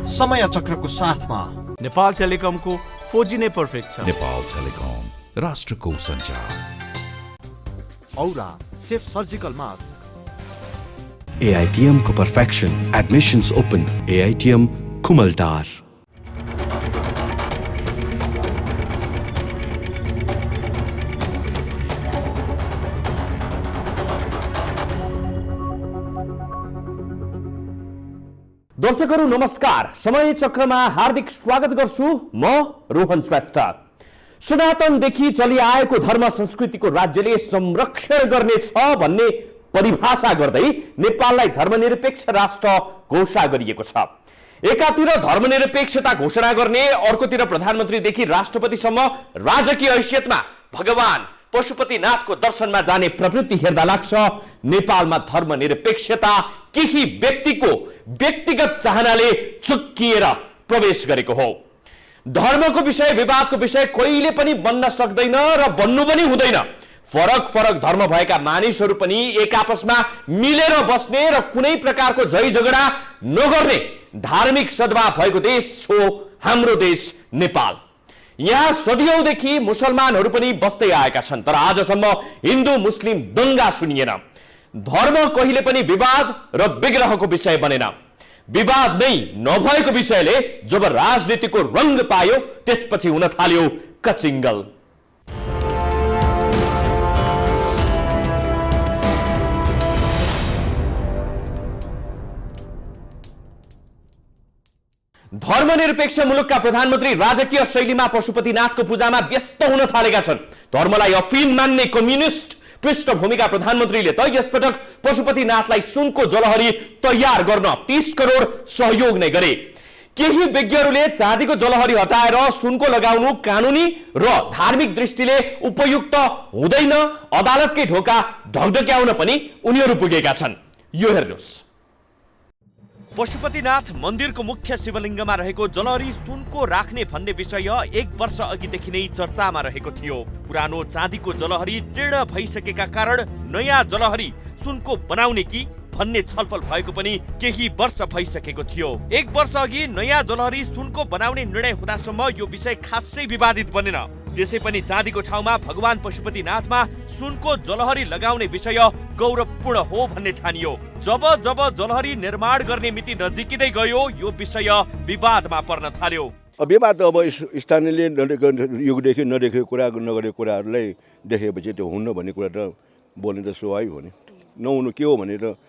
समय चक्रको साथमा नेपाल टेलिकमको 4G नै पर्फेक्ट छ। नेपाल टेलिकम, राष्ट्रको सञ्चार। औरा सेफ सर्जिकल मास्क। AITM को perfection, admissions open, AITM Kumaltar। दर्शकहरू नमस्कार, समय चक्रमा हार्दिक स्वागत गर्छु म रोहन श्रेष्ठ। सनातनदेखि चलिआएको धर्म संस्कृतिको राज्यले संरक्षण गर्नेछ भन्ने परिभाषा गर्दै नेपाललाई धर्मनिरपेक्ष राष्ट्र घोषणा गरिएको छ। एकातिर धर्मनिरपेक्षता घोषणा गर्ने, अर्कोतिर प्रधानमन्त्रीदेखि राष्ट्रपतिसम्म राजकीय हैसियतमा भगवान पशुपतिनाथको दर्शनमा जाने प्रवृत्ति हेर्दा लाग्छ नेपालमा धर्मनिरपेक्षता केही व्यक्तिको व्यक्तिगत चाहनाले चुक्किएर प्रवेश गरेको हो। धर्मको विषय, विवादको विषय कहिले पनि बन्न सक्दैन र बन्नु पनि हुँदैन। फरक फरक धर्म भएका मानिसहरू पनि एक आपसमा मिलेर बस्ने र कुनै प्रकारको झै झगडा नगर्ने धार्मिक सद्भाव भएको देश हो हाम्रो देश नेपाल। यहाँ सदियौंदेखि मुसलमानहरू पनि बस्दै आएका छन्, तर आजसम्म हिन्दू मुस्लिम दंगा सुनिएन। धर्म कहिले पनि विवाद र विग्रहको विषय बनेन। विवाद नै नभएको विषयले जब राजनीतिको रंग पायो त्यसपछि हुन थाल्यो कचिङ्गल। धर्मनिरपेक्ष मुलुकका प्रधानमन्त्री राजकीय शैलीमा पशुपतिनाथको पूजामा व्यस्त हुन थालेका छन्। धर्मलाई अफिम मान्ने कम्युनिस्ट पृष्ठभूमिका प्रधानमन्त्रीले त यसपटक पशुपतिनाथलाई सुनको जलहरी तयार गर्न 30 करोड सहयोग नै गरे। केही विज्ञहरूले चाँदीको जलहरी हटाएर सुनको लगाउनु कानुनी र धार्मिक दृष्टिले उपयुक्त हुँदैन, अदालतकै ढोका ढकढक्याउन पनि उनीहरू पुगेका छन्। यो हेर्नुस्। पशुपतिनाथ मन्दिरको मुख्य शिवलिङ्गमा रहेको जलहरी सुनको राख्ने भन्ने विषय 1 वर्ष अघिदेखि नै चर्चामा रहेको थियो। पुरानो चाँदीको जलहरी जीर्ण भइसकेका कारण नयाँ जलहरी सुनको बनाउने कि भन्ने छलफल भएको पनि केही वर्ष भइसकेको थियो। 1 वर्ष अघि नयाँ जलहरी सुनको बनाउने निर्णय हुँदासम्म यो विषय खासै विवादित बनेन। त्यसै पनि चाँदीको ठाउँमा भगवान पशुपतिनाथमा सुनको जलहरी लगाउने विषय गौरवपूर्ण हो भन्ने ठानियो। जब जब जलहरी निर्माण गर्ने मिति नजिकिँदै गयो यो विषय विवादमा पर्न थाल्यो। विवाद अब स्थानीयले युगदेखि नदेखेको कुरा नगरेको कुराहरूलाई देखेपछि त्यो हुन्न भन्ने कुरा त बोल्ने त स्वाभाविक हो नि। नहुनु के हो भने त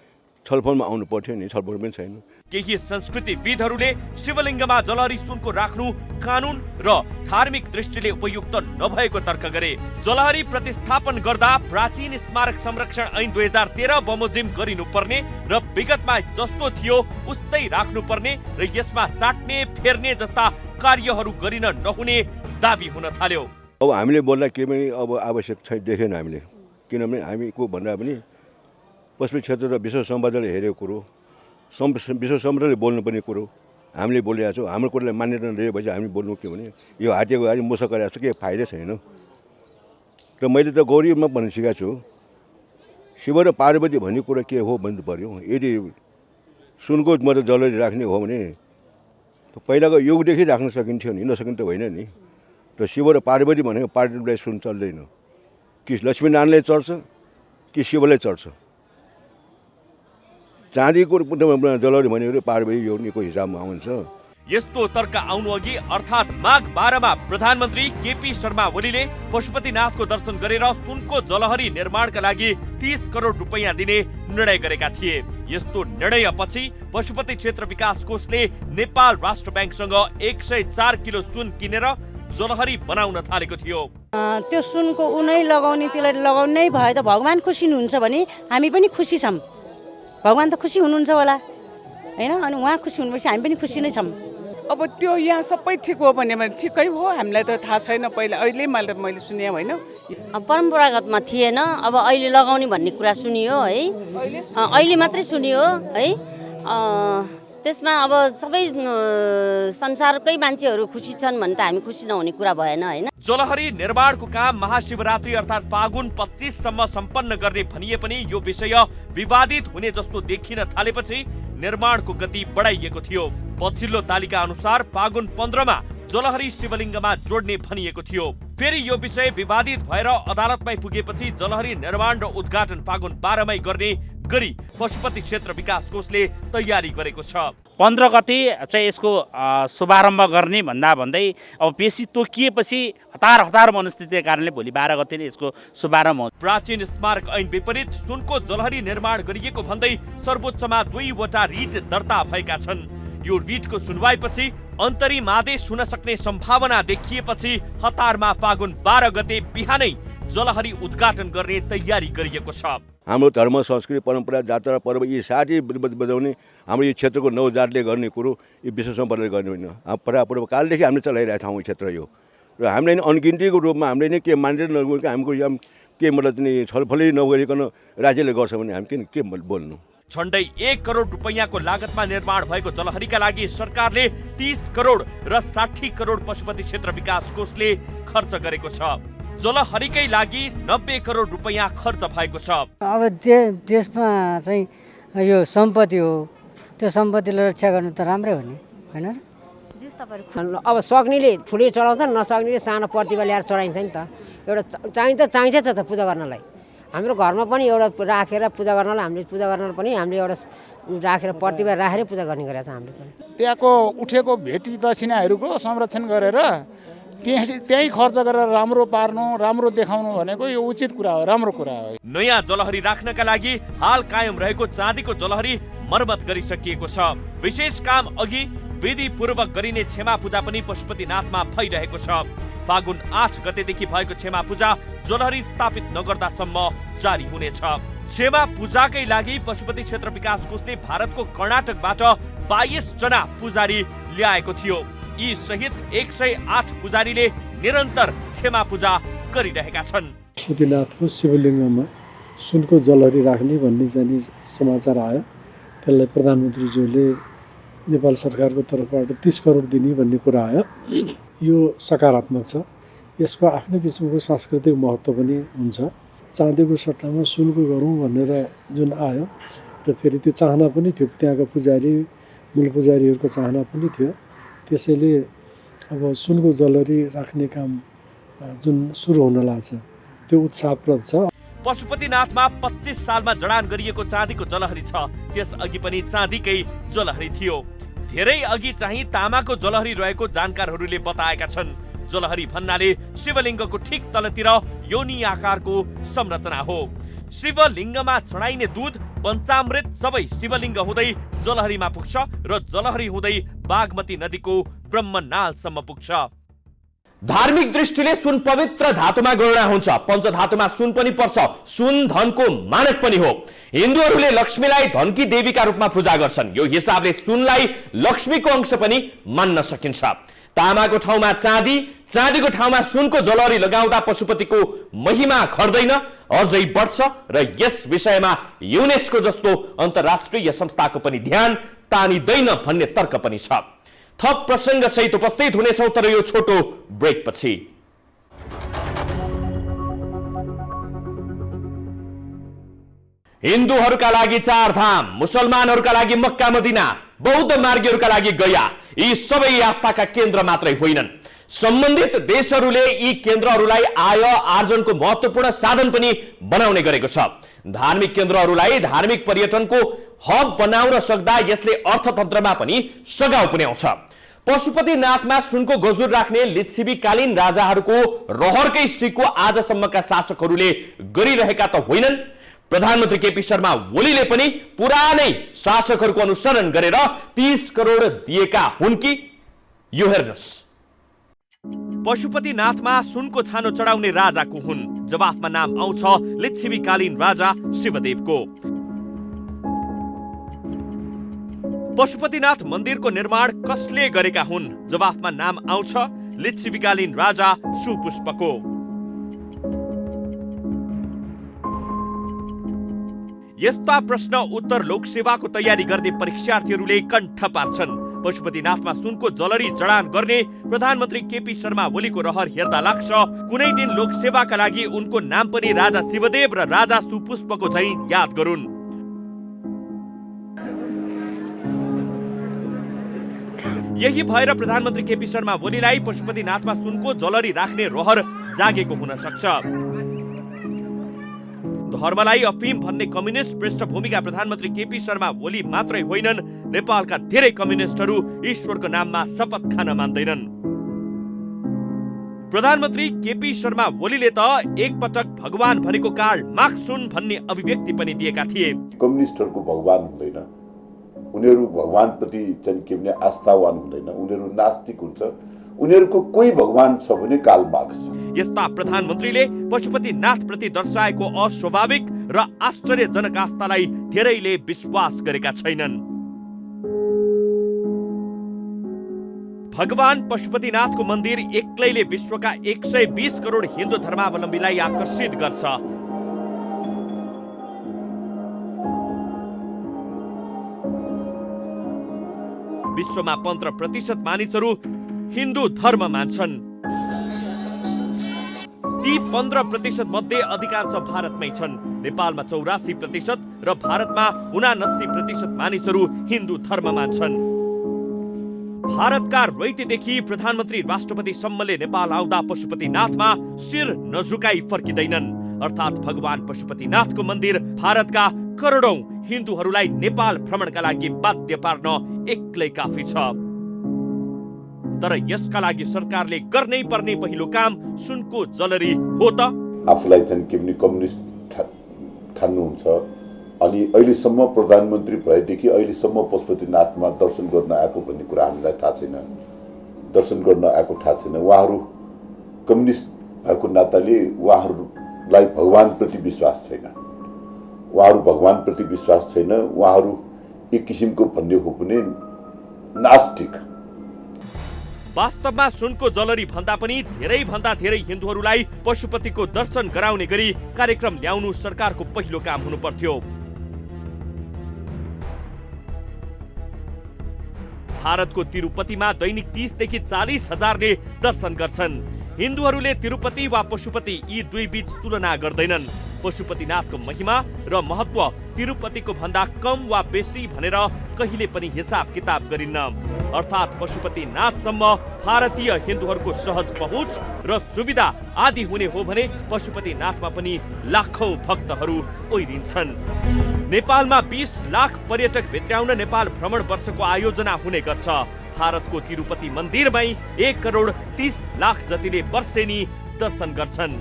छलफलमा आउनु पर्थ्यो नि, छलफल पनि छैन। केही संस्कृतिविदहरूले शिवलिङ्गमा जलहरी सुनको राख्नु कानुन र धार्मिक दृष्टिले उपयुक्त नभएको तर्क गरे। जलहरी प्रतिस्थापन गर्दा प्राचीन स्मारक संरक्षण ऐन 2013 बमोजिम गरिनुपर्ने र विगतमा जस्तो थियो उस्तै राख्नुपर्ने र यसमा साट्ने फेर्ने जस्ता कार्यहरू गरिन नहुने दाबी हुन थाल्यो। अब हामीले बोल्दा के पनि अब आवश्यक छैन देखेन हामीले, किनभने हामी को भन्दा पनि पश्चिमी क्षेत्र र विश्व सम्बन्धले हेरेको कुरो, विश्व सम्बन्धले बोल्नुपर्ने कुरो हामीले बोलिरहेको छौँ। हाम्रो कुरालाई मान्यता नदिएपछि हामी बोल्नु के भने यो हातेको गाडी मोसा गरेको छ, केही फाइदा छैन। र मैले त गौरीमा भन्न सिकाएको छु, शिव र पार्वती भन्ने कुरा के हो भन्नु पर्यो। यदि सुनको मतलब जलहरी राख्ने हो भने पहिलाको युगदेखि राख्न सकिन्थ्यो नि, नसकिने त होइन नि। र शिव र पार्वती भनेको पार्वतीलाई सुन चल्दैन कि लक्ष्मीनारायणले चढ्छ कि शिवलाई चढ्छ। चाँदीको जलहरी भनेको पार्वती योनिको हिसाबमा आउँछ। यस्तो तर्क आउनु अघि अर्थात् माघ 12 मा प्रधानमन्त्री केपी शर्मा ओलीले पशुपतिनाथको दर्शन गरेर सुनको जलहरी निर्माणका लागि 30 करोड रुपैयाँ दिने निर्णय गरेका थिए। यस्तो निर्णयपछि पशुपति क्षेत्र विकास कोषले नेपाल राष्ट्र ब्याङ्कसँग 104 किलो सुन किनेर जलहरी बनाउन थालेको थियो। त्यो सुनको उनै लगाउने, त्यसलाई लगाउनै भयो त भगवान खुसी हुनुहुन्छ भने हामी पनि खुसी छौँ। भगवान त खुसी हुनुहुन्छ होला हैन, अनि उहाँ खुसी हुनुपर्छ, हामी पनि खुसी नै छौँ। अब त्यो यहाँ सबै ठिक हो भने ठिकै हो, हामीलाई त थाहा छैन। पहिला अहिले मैले सुने होइन, परम्परागतमा थिएन, अब अहिले लगाउने भन्ने कुरा सुनियो है, अहिले मात्रै सुनियो है। त्यसमा अब सबै संसारकै मान्छेहरू खुसी छन् भने त हामी खुसी नहुने कुरा भएन हैन। जलहरी निर्माणको काम महाशिवरात्रि अर्थात् फागुन 25 सम्म सम्पन्न गर्ने भनिए पनि यो विषय विवादित हुने जस्तो देखिन थालेपछि निर्माणको गति बढाइएको थियो। पछिल्लो तालिका अनुसार फागुन 15 मा जलहरी शिवलिङ्गमा जोड्ने भनिएको थियो। फेरि यो विषय विवादित भएर अदालतमै पुगेपछि जलहरी निर्माण र उद्घाटन फागुन 12 मै गर्ने गरी पशुपति क्षेत्र विकास कोषले तयारी गरेको छ। 15 गते चाहिँ यसको शुभारम्भ गर्ने भन्दै अब पेशी तोकिएपछि हतार मनस्थितिका कारणले भोलि 12 गते नै यसको शुभारम्भ हो। प्राचीन स्मारक ऐन विपरीत सुनको जलहरी निर्माण गरिएको भन्दै सर्वोच्चमा 2 वटा रिट दर्ता भएका छन्। यो रिटको सुनवाईपछि अन्तरिम आदेश हुन सक्ने सम्भावना देखिएपछि हतारमा फागुन 12 गते बिहानै जलहरी उद्घाटन गर्ने तयारी गरिएको छ। हाम्रो धर्म संस्कृति परम्परा जात्रा पर्व यी साथै बजाउने हाम्रो यो क्षेत्रको नवजातले गर्ने कुरो यो विश्व सम्पदाले गर्ने होइन। परापूर्व कालदेखि हामीले चलाइरहेका छौँ यो क्षेत्र यो र हामीले अनगिन्तीको रूपमा हामीले नै के मानेर नगरेको हामीको के मतलब चाहिँ छलफलै नगरिकन राज्यले गर्छ भने हामी किन के बोल्नु। झन्डै 1 करोड रुपैयाँको लागतमा निर्माण भएको जलहरीका लागि सरकारले 30 करोड र 60 करोड पशुपति क्षेत्र विकास कोषले खर्च गरेको छ। जलहरीकै लागि 90 करोड रुपैयाँ खर्च भएको छ। अब देशमा चाहिँ यो सम्पत्ति हो, त्यो सम्पत्तिलाई रक्षा गर्नु त राम्रै हो नि, होइन र? अब सक्नेले ठुलै चढाउँछ, नसक्नेले सानो प्रतिभा ल्याएर चढाइन्छ नि त। एउटा चाहिन्छ त पूजा गर्नलाई। हाम्रो घरमा पनि एउटा राखेर पूजा गर्नलाई हामीले पनि हामीले एउटा राखेर प्रतिभा राखेर पूजा गर्ने गरेका छ हामीले पनि। त्यहाँको उठेको भेटी दक्षिणाहरूको संरक्षण गरेर त्यही खर्च गरेर राम्रो पार्नु, राम्रो देखाउनु भनेको यो उचित कुरा हो, राम्रो कुरा हो। नयाँ जलहरी राख्नका लागि हाल कायम रहेको चाँदीको जलहरी मर्मत गरिसकिएको छ। विशेष काम अघि विधिपूर्वक गरिने क्षमा पूजा पनि पशुपतिनाथमा भइरहेको छ। फागुन 8 गतेदेखि भएको क्षमा पूजा जलहरी स्थापित नगर्दासम्म जारी हुनेछ। क्षमा पूजाकै लागि पशुपति क्षेत्र विकास कोषले भारतको कर्नाटकबाट 22 जना पुजारी ल्याएको थियो। यी सहित 108 पुजारीले निरन्तर क्षमा पूजा गरिरहेका छन्। पशुपतिनाथको शिवलिङ्गमा सुनको जलहरी राख्ने भन्ने जाने समाचार आयो। त्यसलाई प्रधानमन्त्रीज्यूले नेपाल सरकारको तर्फबाट 30 करोड दिने भन्ने कुरा आयो। यो सकारात्मक छ। यसको आफ्नै किसिमको सांस्कृतिक महत्त्व पनि हुन्छ। चाँदीको सट्टामा सुनको गरौँ भनेर जुन आयो र फेरि त्यो चाहना पनि थियो, त्यहाँका पुजारी मूल पुजारीहरूको चाहना पनि थियो। त्यसैले अब सुनको जलहरी राख्ने काम जुन सुरु हुन लाग्छ त्यो उत्साहप्रद छ। पशुपतिनाथमा 25 सालमा जडान गरिएको चाँदीको जलहरी छ। त्यस अघि पनि चाँदीकै जलहरी थियो। धेरै अघि चाहिँ तामाको जलहरी रहेको जानकारहरूले बताएका छन्। जलहरी भन्नाले शिवलिङ्गको ठिक तलतिर योनि आकारको संरचना हो। शिवलिङ्गमा चढाइने दूध पञ्चामृत सबै शिवलिङ्ग हुँदै जलहरीमा पुग्छ र जलहरी हुँदै बागमती नदीको ब्रह्मनालसम्म पुग्छ। धार्मिक दृष्टिले सुन पवित्र धातुमा गणना हुन्छ। पञ्चधातुमा सुन पनि पर्छ। सुन धनको मानक पनि हो। हिन्दूहरूले लक्ष्मीलाई धनकी देवीका रूपमा पूजा गर्छन्। यो हिसाबले सुनलाई लक्ष्मीको अंश पनि मान्न सकिन्छ। तामाको ठाउँमा चाँदी, चाँदीको ठाउँमा सुनको जलहरी लगाउँदा पशुपतिको महिमा घट्दैन, अझै बढ्छ र यस विषयमा युनेस्को जस्तो अन्तर्राष्ट्रिय संस्थाको पनि ध्यान तानिँदैन भन्ने तर्क पनि छ। थप प्रसङ्ग सहित उपस्थित हुनेछौँ तर यो छोटो ब्रेक पछि। हिन्दूहरूका लागि 4 धाम, मुसलमानहरूका लागि मक्का मदिना, बौद्ध मार्गीहरूका लागि गया, यी सबै आस्थाका केन्द्र मात्रै होइनन्। सम्बन्धित देशहरूले यी केन्द्रहरूलाई आय आर्जनको महत्त्वपूर्ण साधन पनि बनाउने गरेको छ। धार्मिक केन्द्रहरूलाई धार्मिक पर्यटनको हब बनाउन सक्दा यसले अर्थतन्त्रमा पनि सघाउ पुर्याउँछ। पशुपतिनाथमा सुनको गजुर राख्ने लिच्छवीकालीन राजाहरूको रहरकै सिको आजसम्मका शासकहरूले गरिरहेका त होइनन्। प्रधानमन्त्री केपी शर्मा ओलीले पनि पुरानै शासकहरूको अनुसरण गरेर 30 करोड दिएका हुन् कि? यो हेर्नुहोस्। पशुपतिनाथमा सुनको छानो चढाउने राजा को हुन्? जवाफमा नाम आउँछ लिच्छवीकालीन राजा शिवदेवको। पशुपतिनाथ मन्दिरको निर्माण कसले गरेका हुन्? जवाफमा नाम आउँछ लिच्छवीकालीन राजा सुपुष्पको। यस्ता प्रश्न उत्तर लोकसेवाको तयारी गर्ने परीक्षार्थीहरूले कण्ठ पार्छन्। पशुपतिनाथमा सुनको जलहरी जडान गर्ने प्रधानमन्त्री केपी शर्मा ओलीको रहर हेर्दा लाग्छ कुनै दिन लोकसेवाका लागि उनको नाम पनि राजा शिवदेव र राजा सुपुष्पको झैं याद गरून्। यही भएर प्रधानमन्त्री केपी शर्मा ओलीलाई पशुपतिनाथमा सुनको जलरी राख्ने रहर जागेको हुन सक्छ। धर्मलाई अफिम भन्ने कम्युनिस्ट पृष्ठभूमिका प्रधानमन्त्री केपी शर्मा ओली मात्रै होइनन्, नेपालका धेरै कम्युनिस्टहरू ईश्वरको नाममा शपथ खान मान्दैनन्। प्रधानमन्त्री केपी शर्मा ओलीले त एकपटक भगवान भनेको कार्ड मार्क्स हुन् भन्ने अभिव्यक्ति पनि दिएका थिए। कम्युनिस्टहरूको भगवान हुँदैन, उनीहरू भगवानप्रति चाहिँ के भने आस्थावान हुँदैन, उनीहरू नास्तिक हुन्छ, उनीहरूको कोही भगवान छ भने कार्ल मार्क्स छ। यस्ता प्रधानमन्त्रीले पशुपतिनाथ प्रति दर्शाएको अस्वाभाविक र आश्चर्यजनक आस्थालाई धेरैले विश्वास गरेका छैनन्। भगवान पशुपतिनाथको मन्दिर एक्लैले विश्वका 120 करोड हिन्दू धर्मावलम्बीलाई आकर्षित गर्छ। विश्वमा 15% मानिसहरू हिन्दू धर्म मान्छन्। ती 15% मध्ये अधिकांश भारतमै छन्। नेपालमा 84% र भारतमा 79% मानिसहरू हिन्दू धर्म मान्छन्। भारतका रैतेदेखि प्रधानमन्त्री राष्ट्रपतिसम्मले नेपाल आउँदा पशुपतिनाथमा शिर नझुकाई फर्किँदैनन्। अर्थात् भगवान पशुपतिनाथको मन्दिर भारतका करोडौं हिन्दूहरूलाई नेपाल भ्रमणका लागि बाध्य पार्न एक्लै काफी छ। तर यसका लागि सरकारले गर्नै पर्ने पहिलो काम सुनको जलरी हो त। आफूलाई चाहिँ के भने कम्युनिस्ट ठान्नुहुन्छ, अनि अहिलेसम्म प्रधानमन्त्री भएदेखि अहिलेसम्म पशुपतिनाथमा दर्शन गर्न आएको भन्ने कुरा हामीलाई थाहा छैन, दर्शन गर्न आएको थाहा छैन। उहाँहरू कम्युनिस्ट भएको नाताले उहाँहरूलाई भगवानप्रति विश्वास छैन, उहाँहरू भगवानप्रति विश्वास छैन, उहाँहरू एक किसिमको भन्ने हो भने नास्तिक। वास्तवमा सुनको जलरी भन्दा पनि धेरै हिन्दूहरूलाई पशुपतिको दर्शन गराउने गरी कार्यक्रम ल्याउनु सरकारको पहिलो काम हुनु पर्थ्यो। भारतको तिरुपतिमा दैनिक 30 देखि 40 हजारले दर्शन गर्छन्। हिन्दूहरूले तिरुपति वा पशुपति यी दुई बीच तुलना गर्दैनन्। पशुपतिनाथको महिमा र महत्व तिरुपतिको भन्दा कम वा बेसी भनेर कहिले पनि हिसाब किताब गरिन्न। अर्थात् पशुपतिनाथसम्म भारतीय हिन्दूहरूको सहज पहुँच र सुविधा आदि हुने हो भने पशुपतिनाथमा पनि लाखौं भक्तहरू ओइरिन्छन्। नेपालमा 20 लाख पर्यटक भित्र्याउन नेपाल भ्रमण वर्षको आयोजना हुने गर्छ। भारतको तिरुपति मन्दिरमै 1 करोड 30 लाख जतिले वर्षेनी दर्शन गर्छन्।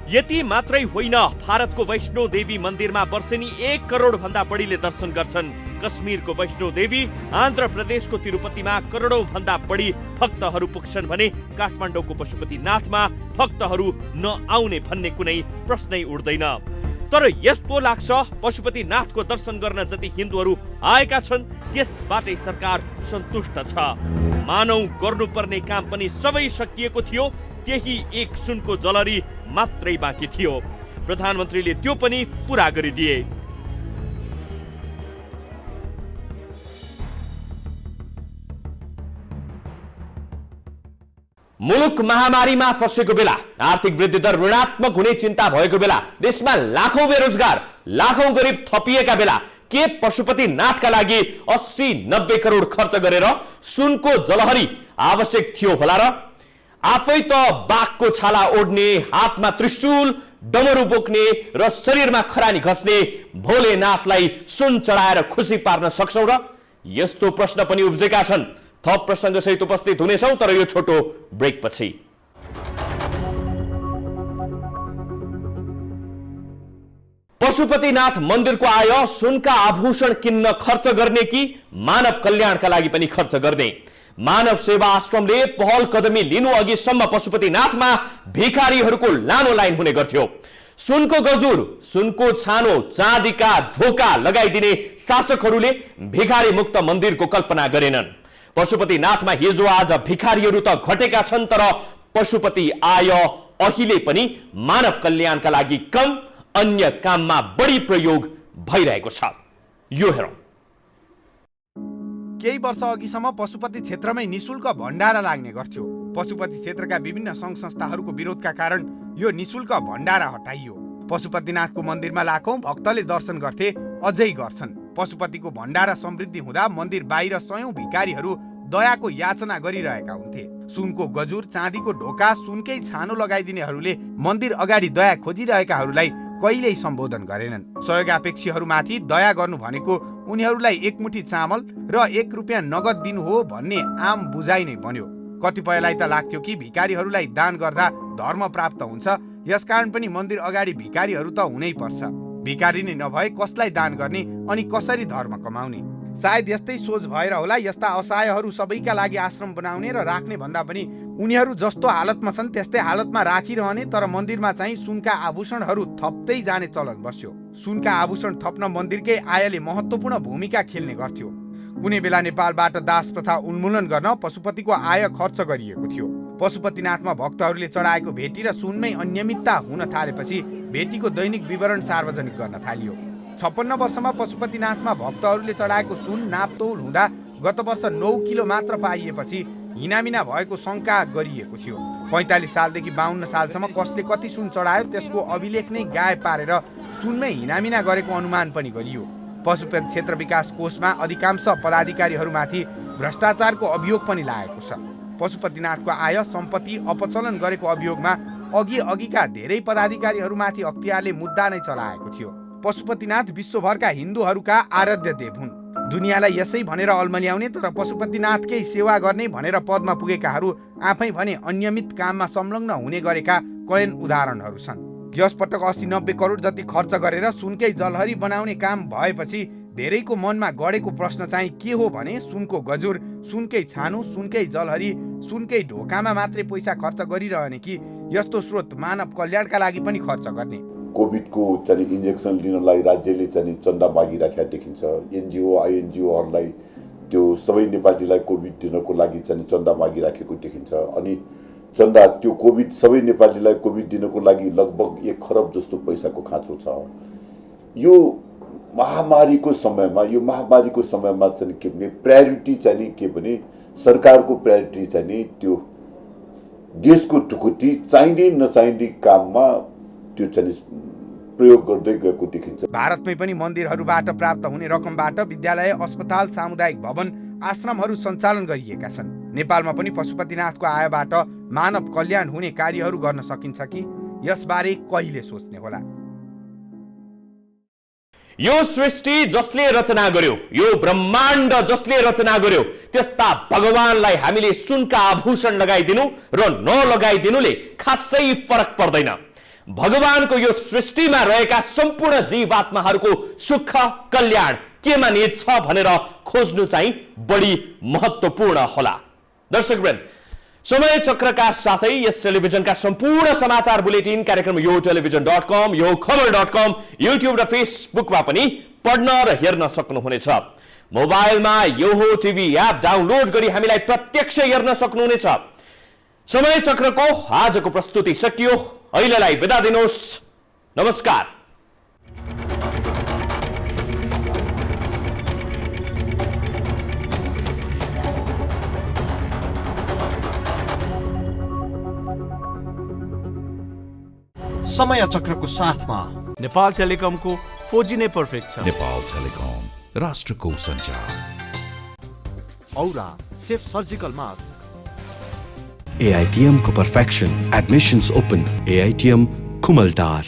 यति मात्रै होइन, भारतको वैष्णो देवी मन्दिरमा वर्षेनी 1 करोड भन्दा बढीले दर्शन गर्छन्। कश्मीरको वैष्णो देवी, आन्ध्र प्रदेशको तिरुपतिमा करोडौं भन्दा बढी भक्तहरू पुग्छन् भने काठमाडौँको पशुपतिनाथमा भक्तहरू नआउने भन्ने कुनै प्रश्नै उठ्दैन। तर यस्तो लाग्छ पशुपतिनाथको दर्शन गर्न जति हिन्दूहरू आएका छन् त्यसबाटै सरकार सन्तुष्ट छ। मानौ गर्नुपर्ने काम पनि सबै सकिएको थियो, त्यही एक सुनको जलरी मात्रै बाँकी थियो। प्रधानमन्त्रीले त्यो पनि पूरा गरिदिए। मुलुक महामारीमा फँसेको बेला, आर्थिक वृद्धि दर ऋणात्मक हुने चिन्ता भएको बेला, देशमा लाखौं बेरोजगार, लाखौं गरिब थपिएका बेला के पशुपतिनाथका लागि 80-90 करोड खर्च गरेर सुनको जलहरी आवश्यक थियो होला र? आफै त बाघको छाला ओढ्ने, हातमा त्रिशूल, डमरू बोक्ने र शरीरमा खरानी घस्ने भोलेनाथलाई सुन चढाएर खुसी पार्न सक्छौ र? यस्तो प्रश्न पनि उब्जेका छन्। थप प्रसंग सहित उपस्थित हुनेछौं, तर यो छोटो ब्रेक पछि। पशुपतिनाथ मन्दिरको आय सुनका आभूषण किन्न खर्च गर्ने कि मानव कल्याणका लागि पनि खर्च गर्ने? मानव सेवा आश्रमले पहल कदमी लिनु अघिसम्म पशुपतिनाथमा भिखारीहरूको लामो लाइन हुने गर्थ्यो। सुनको गजुर, सुनको छानो, चाँदीका ढोका लगाइदिने शासकहरूले भिखारी मुक्त मन्दिरको कल्पना गरेनन्। पशुपतिनाथमा हिजो आज भिखारीहरू त घटेका छन्, तर पशुपति आय अहिले पनि मानव कल्याणका लागि कम, अन्य काममा बढी प्रयोग भइरहेको छ। यो हेरौं। केही वर्ष अघिसम्म पशुपति क्षेत्रमै निशुल्क भण्डारा लाग्ने गर्थ्यो। पशुपति क्षेत्रका विभिन्न सङ्घ संस्थाहरूको विरोधका कारण यो निशुल्क भण्डारा हटाइयो। पशुपतिनाथको मन्दिरमा लाखौं भक्तले दर्शन गर्थे, अझै गर्छन्। पशुपतिको भण्डारा समृद्धि हुँदा मन्दिर बाहिर सयौं भिखारीहरू दयाको याचना गरिरहेका हुन्थे। सुनको गजुर, चाँदीको ढोका, सुनकै छानो लगाइदिनेहरूले मन्दिर अगाडि दया खोजिरहेकाहरूलाई कहिल्यै सम्बोधन गरेनन्। सहयोगापेक्षीहरूमाथि दया गर्नु भनेको उनीहरूलाई एकमुठी चामल र 1 रुपियाँ नगद दिनु हो भन्ने आम बुझाइ नै बन्यो। कतिपयलाई त लाग्थ्यो कि भिखारीहरूलाई दान गर्दा धर्म प्राप्त हुन्छ, यसकारण पनि मन्दिर अगाडि भिखारीहरू त हुनै पर्छ। भिखारी नै नभए कसलाई दान गर्ने अनि कसरी धर्म कमाउने? सायद यस्तै सोच भएर होला यस्ता असहायहरू सबैका लागि आश्रम बनाउने र राख्ने भन्दा पनि उनीहरू जस्तो हालतमा छन् त्यस्तै हालतमा राखिरहने, तर मन्दिरमा चाहिँ सुनका आभूषणहरू थप्दै जाने चलन बस्यो। सुनका आभूषण थप्न मन्दिरकै आयले महत्त्वपूर्ण भूमिका खेल्ने गर्थ्यो। कुनै बेला नेपालबाट दास प्रथा उन्मूलन गर्न पशुपतिको आय खर्च गरिएको थियो। पशुपतिनाथमा भक्तहरूले चढाएको भेटी र सुनमै अनियमितता हुन थालेपछि भेटीको दैनिक विवरण सार्वजनिक गर्न थालियो। 56 वर्षमा पशुपतिनाथमा भक्तहरूले चढाएको सुन नापतोल हुँदा गत वर्ष 9 किलो मात्र पाइएपछि हिनामिना भएको शङ्का गरिएको थियो। 45 सालदेखि 52 सालसम्म कसले कति सुन चढायो त्यसको अभिलेख नै गायब पारेर सुनमै हिनामिना गरेको अनुमान पनि गरियो। पशुपति क्षेत्र विकास कोषमा अधिकांश पदाधिकारीहरूमाथि भ्रष्टाचारको अभियोग पनि लागेको छ। पशुपतिनाथको आय सम्पत्ति अपचलन गरेको अभियोगमा अघिका धेरै पदाधिकारीहरूमाथि अख्तियारले मुद्दा नै चलाएको थियो। पशुपतिनाथ विश्वभरका हिन्दूहरूका आराध्य देव हुन्। दुनियाँलाई यसै भनेर अल्मल्याउने तर पशुपतिनाथकै सेवा गर्ने भनेर पदमा पुगेकाहरू आफै भने अनियमित काममा संलग्न हुने गरेका कैयन उदाहरणहरू छन्। यसपटक 80-90 करोड जति खर्च गरेर सुनकै जलहरी बनाउने काम भएपछि धेरैको मनमा गढेको प्रश्न चाहिँ के हो भने सुनको गजुर, सुनकै छानो, सुनकै जलहरी, सुनकै ढोकामा मात्रै पैसा खर्च गरिरहने कि यस्तो स्रोत मानव कल्याणका लागि पनि खर्च गर्ने? कोभिडको चाहिँ इन्जेक्सन लिनलाई राज्यले चाहिँ चन्दा मागिराखेका देखिन्छ। एनजिओ आइएनजिओहरूलाई त्यो सबै नेपालीलाई कोभिड दिनको लागि चाहिँ चन्दा मागिराखेको देखिन्छ। अनि चन्दा त्यो कोभिड सबै नेपालीलाई कोभिड दिनको लागि लगभग 1 खरब जस्तो पैसाको खाँचो छ। यो महामारीको समयमा चाहिँ के भने प्रायोरिटी चाहिँ के भने सरकारको प्रायोरिटी चाहिँ त्यो देशको ढुकुटी चाहिने नचाहिने काममा त्यो चाहिँ प्रयोग गर्दै गएको देखिन्छ। भारतमै पनि मन्दिरहरूबाट प्राप्त हुने रकमबाट विद्यालय, अस्पताल, सामुदायिक भवन, आश्रमहरू सञ्चालन गरिएका छन्। नेपालमा पनि पशुपतिनाथको आयबाट मानव कल्याण हुने कार्यहरू गर्न सकिन्छ कि? यसबारे कहिले सोच्ने होला? यो सृष्टि जसले रचना गर्यो, यो ब्रह्माण्ड जसले रचना गर्यो, त्यस्ता भगवानलाई हामीले सुनका आभूषण लगाइदिनु र नलगाइदिनुले खासै फरक पर्दैन। भगवानको यो सृष्टिमा रहेका सम्पूर्ण जीवात्माहरूको सुख कल्याण केमा निहित छ भनेर खोज्नु चाहिँ बढी महत्त्वपूर्ण होला। दर्शकवृन्द, समय चक्रका साथै यस टेलिभिजनका सम्पूर्ण समाचार बुलेटिन कार्यक्रम यो टेलिभिजन.com, यो खबर.com, युट्युब र फेसबुकमा पनि पढ्न र हेर्न सक्नुहुनेछ। मोबाइलमा यो हो टिभी एप डाउनलोड गरी हामीलाई प्रत्यक्ष हेर्न सक्नुहुनेछ। समय चक्रको आजको प्रस्तुति सकियो। अहिलेलाई बिदा दिनुहोस्। नमस्कार। समय चक्रको साथमा नेपाल टेलिकमको 4G नै पर्फेक्ट छ। नेपाल टेलिकम, राष्ट्रको सञ्चार। औरा सेफ सर्जिकल मास्क। AITM को perfection, admissions open, AITM Kumaltar.